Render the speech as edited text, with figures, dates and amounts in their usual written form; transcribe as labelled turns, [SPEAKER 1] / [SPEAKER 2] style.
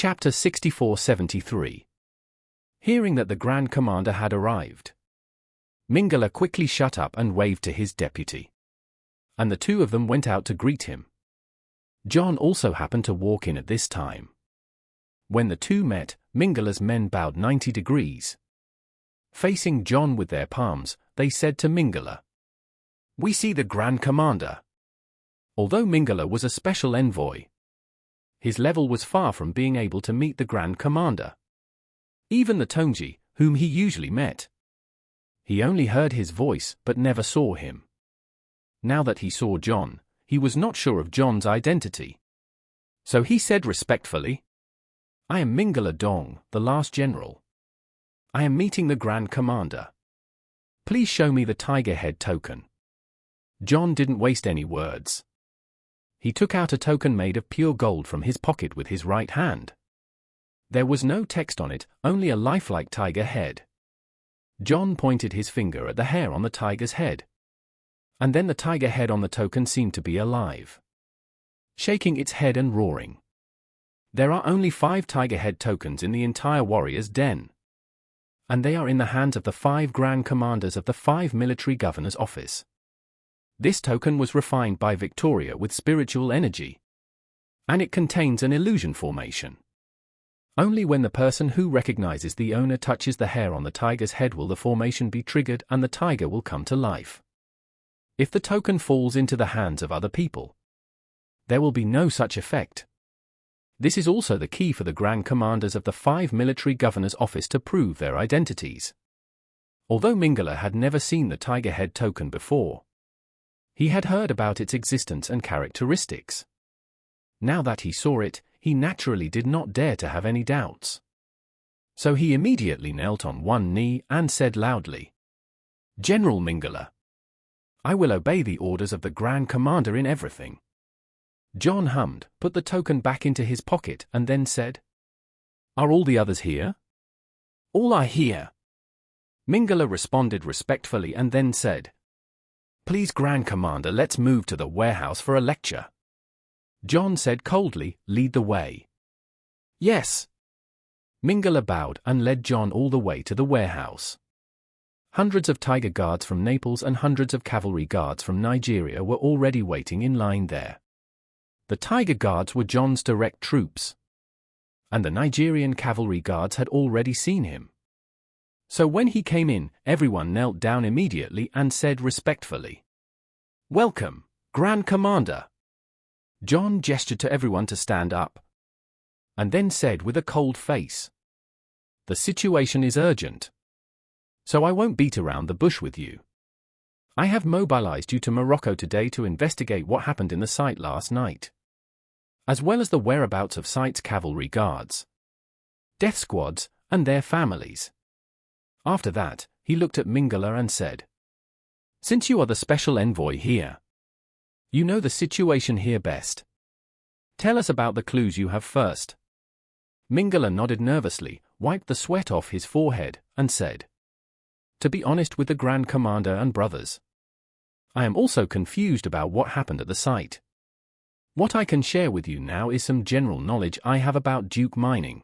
[SPEAKER 1] Chapter 64-73. Hearing that the Grand Commander had arrived, Mingala quickly shut up and waved to his deputy, and the two of them went out to greet him. John also happened to walk in at this time. When the two met, Mingala's men bowed 90 degrees. Facing John with their palms, they said to Mingala, "We see the Grand Commander." Although Mingala was a special envoy, his level was far from being able to meet the Grand Commander. Even the Tongji, whom he usually met, he only heard his voice but never saw him. Now that he saw John, he was not sure of John's identity. So he said respectfully, "I am Mingala Dong, the last general. I am meeting the Grand Commander. Please show me the tiger head token." John didn't waste any words. He took out a token made of pure gold from his pocket with his right hand. There was no text on it, only a lifelike tiger head. John pointed his finger at the hair on the tiger's head. And then the tiger head on the token seemed to be alive, shaking its head and roaring. There are only 5 tiger head tokens in the entire warrior's den, and they are in the hands of the 5 Grand Commanders of the 5 military governors' office. This token was refined by Victoria with spiritual energy, and it contains an illusion formation. Only when the person who recognizes the owner touches the hair on the tiger's head will the formation be triggered and the tiger will come to life. If the token falls into the hands of other people, there will be no such effect. This is also the key for the Grand Commanders of the 5 military governors' office to prove their identities. Although Mingala had never seen the tiger head token before, he had heard about its existence and characteristics. Now that he saw it, he naturally did not dare to have any doubts. So he immediately knelt on one knee and said loudly, "General Mingala, I will obey the orders of the Grand Commander in everything." John hummed, put the token back into his pocket and then said, "Are all the others here?" "All are here." Mingala responded respectfully and then said, "Please Grand Commander, let's move to the warehouse for a lecture." John said coldly, "Lead the way." "Yes." Mingala bowed and led John all the way to the warehouse. Hundreds of tiger guards from Naples and hundreds of cavalry guards from Nigeria were already waiting in line there. The tiger guards were John's direct troops, and the Nigerian cavalry guards had already seen him. So when he came in, everyone knelt down immediately and said respectfully, "Welcome, Grand Commander." John gestured to everyone to stand up, and then said with a cold face, "The situation is urgent, so I won't beat around the bush with you. I have mobilized you to Morocco today to investigate what happened in the site last night, as well as the whereabouts of site's cavalry guards, death squads, and their families." After that, he looked at Mingala and said, "Since you are the special envoy here, you know the situation here best. Tell us about the clues you have first." Mingala nodded nervously, wiped the sweat off his forehead, and said, "To be honest with the Grand Commander and brothers, I am also confused about what happened at the site. What I can share with you now is some general knowledge I have about Duke mining.